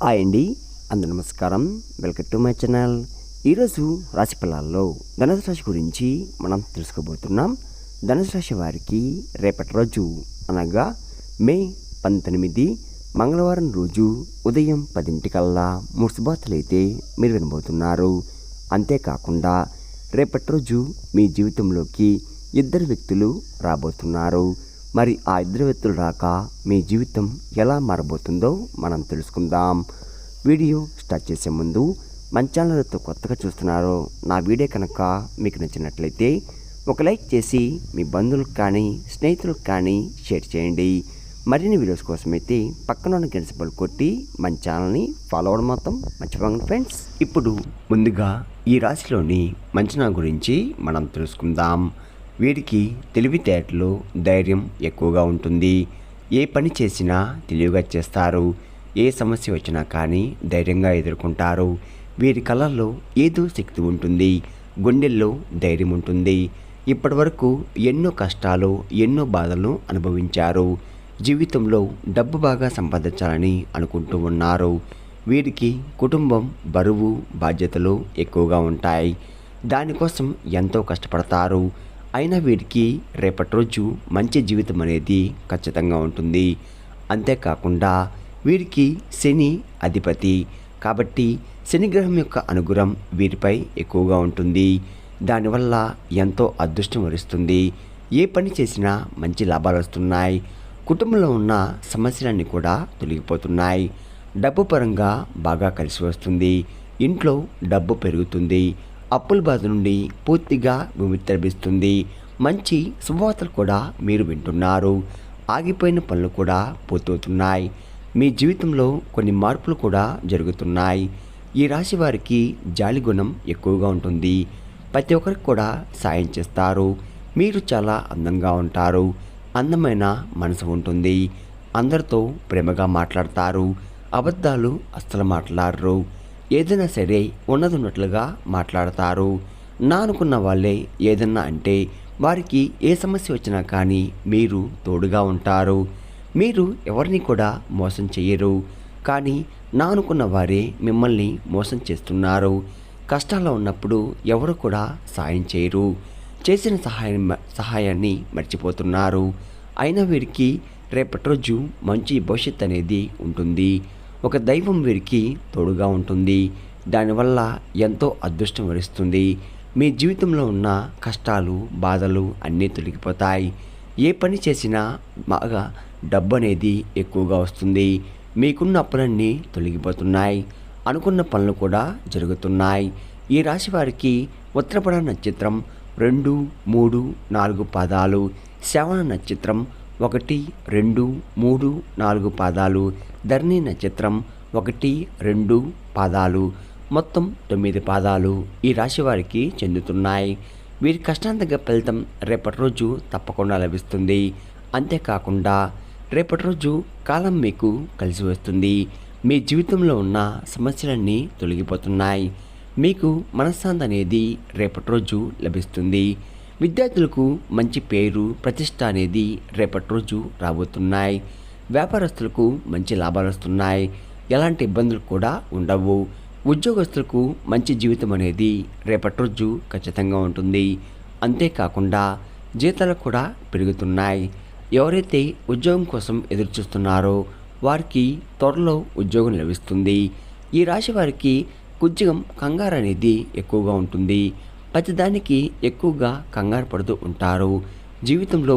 Hi అండి, అందరూ నమస్కారం. Welcome to my channel. ఈరోజు రాశి ఫలాల్లో ధనుసు రాశి గురించి మనం తెలుసుకోబోతున్నాం. ధనుసు రాశి వారికి రేపటి రోజు అనగా మే 19 మంగళవారం రోజు ఉదయం 10 మూడు శుభవార్తలు అయితే మీరు వినబోతున్నారు. అంతేకాకుండా రేపటి రోజు మీ జీవితంలోకి ఇద్దరు వ్యక్తులు రాబోతున్నారు. మరి ఆ ఇద్దరు వ్యక్తులు రాక మీ జీవితం ఎలా మారబోతుందో మనం తెలుసుకుందాం. వీడియో స్టార్ట్ చేసే ముందు మన ఛానల్తో కొత్తగా చూస్తున్నారో నా వీడియో కనుక మీకు నచ్చినట్లయితే ఒక లైక్ చేసి మీ బంధువులకు కానీ స్నేహితులకు కానీ షేర్ చేయండి. మరిన్ని వీడియోస్ కోసమైతే పక్కన ఉన్న గంట సింబల్ కొట్టి మన ఛానల్ని ఫాలో అవ్వడం మాత్రం మర్చిపోకండి ఫ్రెండ్స్. ఇప్పుడు ముందుగా ఈ రాశిలోని మంచనా గురించి మనం తెలుసుకుందాం. వీరికి తెలివితేటలు ధైర్యం ఎక్కువగా ఉంటుంది. ఏ పని చేసినా తెలివిగా చేస్తారు. ఏ సమస్య వచ్చినా కానీ ధైర్యంగా ఎదుర్కొంటారు. వీరి కళల్లో ఏదో శక్తి ఉంటుంది. గుండెల్లో ధైర్యం ఉంటుంది. ఇప్పటివరకు ఎన్నో కష్టాలు ఎన్నో బాధలను అనుభవించారు. జీవితంలో డబ్బు బాగా సంపాదించాలని అనుకుంటూ ఉన్నారు. వీరికి కుటుంబం బరువు బాధ్యతలు ఎక్కువగా ఉంటాయి. దానికోసం ఎంతో కష్టపడతారు. అయినా వీరికి రేపటి రోజు మంచి జీవితం అనేది ఖచ్చితంగా ఉంటుంది. అంతేకాకుండా వీరికి శని అధిపతి కాబట్టి శనిగ్రహం యొక్క అనుగ్రహం వీరిపై ఎక్కువగా ఉంటుంది. దానివల్ల ఎంతో అదృష్టం వరిస్తుంది. ఏ పని చేసినా మంచి లాభాలు వస్తున్నాయి. కుటుంబంలో ఉన్న సమస్యలన్నీ కూడా తొలగిపోతున్నాయి. డబ్బు పరంగా బాగా కలిసి వస్తుంది. ఇంట్లో డబ్బు పెరుగుతుంది. అప్పుల బాధ నుండి పూర్తిగా విముక్తి లభిస్తుంది. మంచి శుభవార్తలు కూడా మీరు వింటున్నారు. ఆగిపోయిన పనులు కూడా పూర్తవుతున్నాయి. మీ జీవితంలో కొన్ని మార్పులు కూడా జరుగుతున్నాయి. ఈ రాశి వారికి జాలి గుణం ఎక్కువగా ఉంటుంది. ప్రతి ఒక్కరికి కూడా సాయం చేస్తారు. మీరు చాలా అందంగా ఉంటారు. అందమైన మనసు ఉంటుంది. అందరితో ప్రేమగా మాట్లాడతారు. అబద్ధాలు అస్సలు మాట్లాడరు. ఏదైనా సరే ఉన్నట్లుగా మాట్లాడతారు. నా అనుకున్న వాళ్ళే ఏదన్నా అంటే వారికి ఏ సమస్య వచ్చినా కానీ మీరు తోడుగా ఉంటారు. మీరు ఎవరిని కూడా మోసం చేయరు. కానీ నా అనుకున్న వారే మిమ్మల్ని మోసం చేస్తున్నారు. కష్టాల్లో ఉన్నప్పుడు ఎవరు కూడా సాయం చేయరు. చేసిన సహాయాన్ని మర్చిపోతున్నారు. అయినా వీరికి రేపటి రోజు మంచి భవిష్యత్తు అనేది ఉంటుంది. ఒక దైవం వీరికి తోడుగా ఉంటుంది. దానివల్ల ఎంతో అదృష్టం వరిస్తుంది. మీ జీవితంలో ఉన్న కష్టాలు బాధలు అన్నీ తొలగిపోతాయి. ఏ పని చేసినా బాగా డబ్బు అనేది ఎక్కువగా వస్తుంది. మీకున్న అప్పులన్నీ తొలగిపోతున్నాయి. అనుకున్న పనులు కూడా జరుగుతున్నాయి. ఈ రాశి వారికి ఉత్తరపడ నక్షత్రం 2, 3, 4 పాదాలు, శ్రవణ నక్షత్రం 1, 2, 3, 4 పాదాలు, ధరణి నక్షత్రం 1, 2 పాదాలు, మొత్తం 9 పాదాలు ఈ రాశి వారికి చెందుతున్నాయి. వీరి కష్టాంతగా ఫలితం రేపటి రోజు తప్పకుండా లభిస్తుంది. అంతేకాకుండా రేపటి రోజు కాలం మీకు కలిసి వస్తుంది. మీ జీవితంలో ఉన్న సమస్యలన్నీ తొలగిపోతున్నాయి. మీకు మనశ్శాంతి అనేది రేపటి రోజు లభిస్తుంది. విద్యార్థులకు మంచి పేరు ప్రతిష్ట అనేది రేపటి రోజు రాబోతున్నాయి. వ్యాపారస్తులకు మంచి లాభాలు వస్తున్నాయి. ఎలాంటి ఇబ్బందులు కూడా ఉండవు. ఉద్యోగస్తులకు మంచి జీవితం అనేది రేపటి రోజు ఖచ్చితంగా ఉంటుంది. అంతేకాకుండా జీతాలు కూడా పెరుగుతున్నాయి. ఎవరైతే ఉద్యోగం కోసం ఎదురు చూస్తున్నారో వారికి త్వరలో ఉద్యోగం లభిస్తుంది. ఈ రాశి వారికి కొంచెం కంగారు అనేది ఎక్కువగా ఉంటుంది. ప్రతిదానికి ఎక్కువగా కంగారు పడుతూ ఉంటారు. జీవితంలో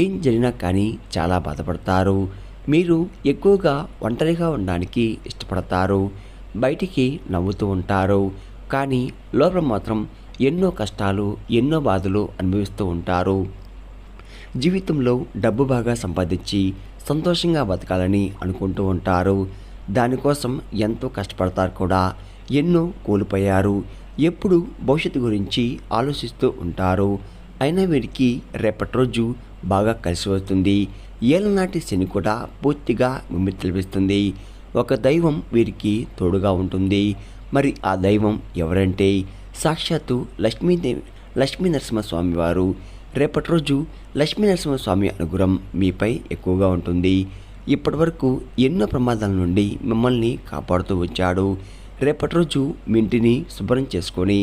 ఏం జరిగినా కానీ చాలా బాధపడతారు. మీరు ఎక్కువగా ఒంటరిగా ఉండడానికి ఇష్టపడతారు. బయటికి నవ్వుతూ ఉంటారు. కానీ లోపల మాత్రం ఎన్నో కష్టాలు ఎన్నో బాధలు అనుభవిస్తూ ఉంటారు. జీవితంలో డబ్బు బాగా సంపాదించి సంతోషంగా బతకాలని అనుకుంటూ ఉంటారు. దానికోసం ఎంతో కష్టపడతారు కూడా. ఎన్నో కోల్పోయారు. ఎప్పుడు భవిష్యత్తు గురించి ఆలోచిస్తూ ఉంటారు. అయినా వీరికి రేపటి రోజు బాగా కలిసి వస్తుంది. ఏళ్ళనాటి శని కూడా పూర్తిగా విముక్తి లభిస్తుంది. ఒక దైవం వీరికి తోడుగా ఉంటుంది. మరి ఆ దైవం ఎవరంటే సాక్షాత్తు లక్ష్మీ నరసింహస్వామి వారు. రేపటి రోజు లక్ష్మీ నరసింహస్వామి అనుగ్రహం మీపై ఎక్కువగా ఉంటుంది. ఇప్పటివరకు ఎన్నో ప్రమాదాల నుండి మిమ్మల్ని కాపాడుతూ వచ్చాడు. రేపటి రోజు మీ ఇంటిని శుభ్రం చేసుకొని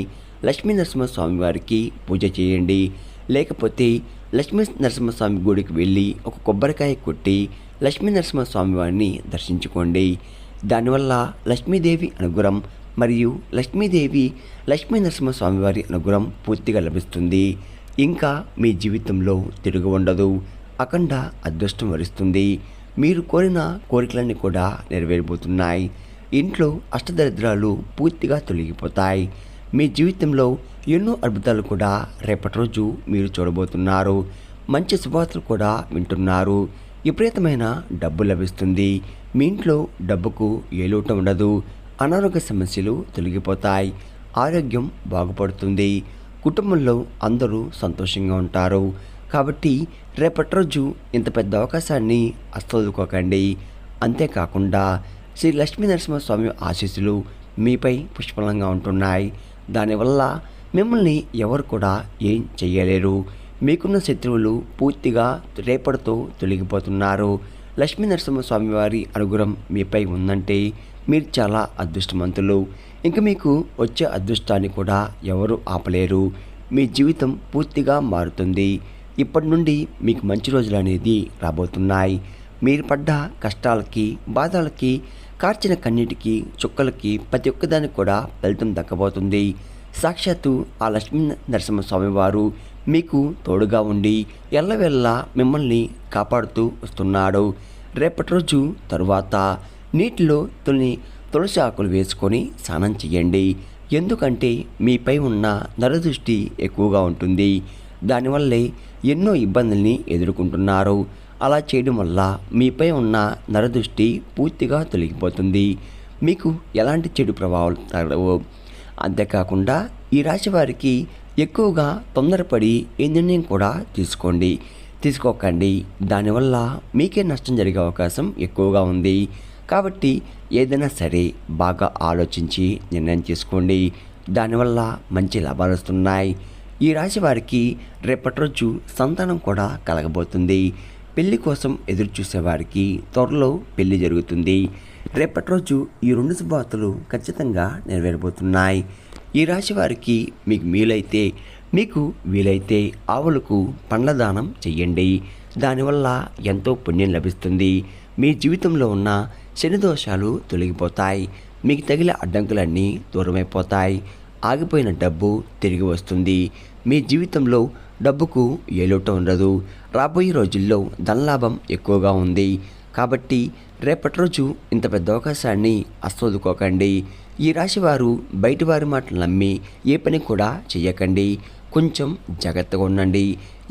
లక్ష్మీ నరసింహస్వామి వారికి పూజ చేయండి. లేకపోతే లక్ష్మీ నరసింహస్వామి గుడికి వెళ్ళి ఒక కొబ్బరికాయ కొట్టి లక్ష్మీ నరసింహస్వామి వారిని దర్శించుకోండి. దానివల్ల లక్ష్మీదేవి అనుగ్రహం మరియు లక్ష్మీ నరసింహస్వామి వారి అనుగ్రహం పూర్తిగా లభిస్తుంది. ఇంకా మీ జీవితంలో తిరుగు ఉండదు. అఖండ అదృష్టం వరిస్తుంది. మీరు కోరిన కోరికలన్నీ కూడా నెరవేరబోతున్నాయి. ఇంట్లో అష్టదరిద్రాలు పూర్తిగా తొలగిపోతాయి. మీ జీవితంలో ఎన్నో అద్భుతాలు కూడా రేపటి రోజు మీరు చూడబోతున్నారు. మంచి శుభవార్తలు కూడా వింటున్నారు. విపరీతమైన డబ్బు లభిస్తుంది. మీ ఇంట్లో డబ్బుకు ఏ లోటు ఉండదు. అనారోగ్య సమస్యలు తొలగిపోతాయి. ఆరోగ్యం బాగుపడుతుంది. కుటుంబంలో అందరూ సంతోషంగా ఉంటారు. కాబట్టి రేపటి రోజు ఇంత పెద్ద అవకాశాన్ని అస్సలుకోకండి. అంతేకాకుండా శ్రీ లక్ష్మీ నరసింహస్వామి ఆశీస్సులు మీపై పుష్కలంగా ఉంటున్నాయి. దానివల్ల మిమ్మల్ని ఎవరు కూడా ఏం చెయ్యలేరు. మీకున్న శత్రువులు పూర్తిగా రేపటితో తొలగిపోతున్నారు. లక్ష్మీ నరసింహస్వామి వారి అనుగ్రహం మీపై ఉందంటే మీరు చాలా అదృష్టవంతులు. ఇంక మీకు వచ్చే అదృష్టాన్ని కూడా ఎవరు ఆపలేరు. మీ జీవితం పూర్తిగా మారుతుంది. ఇప్పటి నుండి మీకు మంచి రోజులు అనేది రాబోతున్నాయి. మీరు పడ్డ కష్టాలకి, బాధలకి, కార్చిన కన్నీటికి, చుక్కలకి ప్రతి ఒక్కదానికి కూడా ఫలితం దక్కబోతుంది. సాక్షాత్తు ఆ లక్ష్మీ నరసింహస్వామి వారు మీకు తోడుగా ఉండి ఎల్లవెల్లా మిమ్మల్ని కాపాడుతూ వస్తున్నాడు. రేపటి రోజు తరువాత నీటిలో తులసి ఆకులు వేసుకొని స్నానం చేయండి. ఎందుకంటే మీపై ఉన్న నరదృష్టి ఎక్కువగా ఉంటుంది. దానివల్లే ఎన్నో ఇబ్బందుల్ని ఎదుర్కొంటున్నారు. అలా చేయడం వల్ల మీపై ఉన్న నరదృష్టి పూర్తిగా తొలగిపోతుంది. మీకు ఎలాంటి చెడు ప్రభావాలు తగలవు. అంతేకాకుండా ఈ రాశి వారికి ఎక్కువగా తొందరపడి ఏ నిర్ణయం కూడా తీసుకోకండి. దానివల్ల మీకే నష్టం జరిగే అవకాశం ఎక్కువగా ఉంది. కాబట్టి ఏదైనా సరే బాగా ఆలోచించి నిర్ణయం తీసుకోండి. దానివల్ల మంచి లాభాలు వస్తున్నాయి. ఈ రాశి వారికి రేపటి రోజు సంతానం కూడా కలగబోతుంది. పెళ్లి కోసం ఎదురు చూసేవారికి త్వరలో పెళ్లి జరుగుతుంది. రేపటి రోజు ఈ 2 శుభవార్తలు ఖచ్చితంగా నెరవేరబోతున్నాయి. ఈ రాశి వారికి మీకు వీలైతే ఆవులకు పండ్ల దానం చెయ్యండి. దానివల్ల ఎంతో పుణ్యం లభిస్తుంది. మీ జీవితంలో ఉన్న శని దోషాలు తొలగిపోతాయి. మీకు తగిలే అడ్డంకులన్నీ దూరమైపోతాయి. ఆగిపోయిన డబ్బు తిరిగి వస్తుంది. మీ జీవితంలో డబ్బుకు ఏ లోటు ఉండదు. రాబోయే రోజుల్లో ధనలాభం ఎక్కువగా ఉంది. కాబట్టి రేపటి రోజు ఇంత పెద్ద అవకాశాన్ని అస్సలుకోకండి. ఈ రాశివారు బయటి వారి మాటలు నమ్మి ఏ పని కూడా చెయ్యకండి. కొంచెం జాగ్రత్తగా ఉండండి.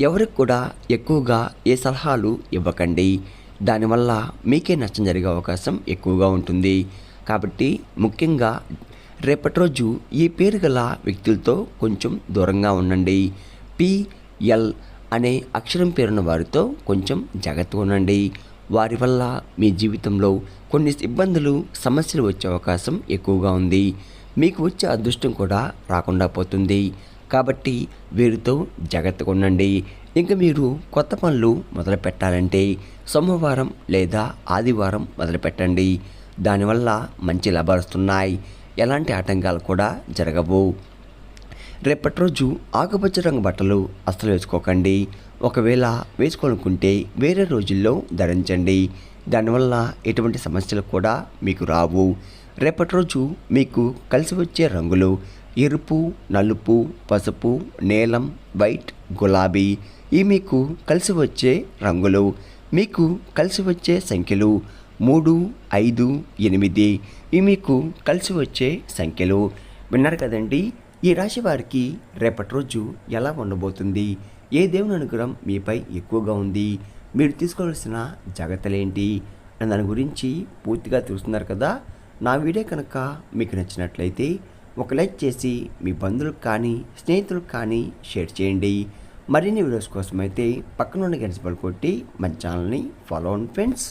ఎవరికి కూడా ఎక్కువగా ఏ సలహాలు ఇవ్వకండి. దానివల్ల మీకే నష్టం జరిగే అవకాశం ఎక్కువగా ఉంటుంది. కాబట్టి ముఖ్యంగా రేపటి రోజు ఈ పేరు గల వ్యక్తులతో కొంచెం దూరంగా ఉండండి. పిఎల్ అనే అక్షరం పేరున్న వారితో కొంచెం జాగ్రత్తగా ఉండండి. వారి వల్ల మీ జీవితంలో కొన్ని ఇబ్బందులు, సమస్యలు వచ్చే అవకాశం ఎక్కువగా ఉంది. మీకు వచ్చే అదృష్టం కూడా రాకుండా పోతుంది. కాబట్టి వీరితో జాగ్రత్తగా ఉండండి. ఇంకా మీరు కొత్త పనులు మొదలు పెట్టాలంటే సోమవారం లేదా ఆదివారం మొదలుపెట్టండి. దానివల్ల మంచి లాభాలు వస్తున్నాయి. ఎలాంటి ఆటంకాలు కూడా జరగవు. రేపటి రోజు ఆకుపచ్చ రంగు బట్టలు అస్సలు వేసుకోకండి. ఒకవేళ వేసుకోవాలనుకుంటే వేరే రోజుల్లో ధరించండి. దానివల్ల ఎటువంటి సమస్యలు కూడా మీకు రావు. రేపటి రోజు మీకు కలిసి వచ్చే రంగులు ఎరుపు, నలుపు, పసుపు, నీలం, వైట్, గులాబీ. ఇవి మీకు కలిసి వచ్చే రంగులు. మీకు కలిసి వచ్చే సంఖ్యలు 3, 5, 8. ఇవి మీకు కలిసి వచ్చే సంఖ్యలు. విన్నారు కదండి, ఈ రాశి వారికి రేపటి రోజు ఎలా ఉండబోతుంది, ఏ దేవుని అనుగ్రహం మీపై ఎక్కువగా ఉంది, మీరు తీసుకోవాల్సిన జాగ్రత్తలేంటి అని దాని గురించి పూర్తిగా తెలుస్తున్నారు కదా. నా వీడియో కనుక మీకు నచ్చినట్లయితే ఒక లైక్ చేసి మీ బంధువులకు కానీ స్నేహితులకు కానీ షేర్ చేయండి. మరిన్ని వీడియోస్ కోసం అయితే పక్కనున్న గంట సింబల్ కొట్టి మన ఛానల్ని ఫాలో అవ్వండి ఫ్రెండ్స్.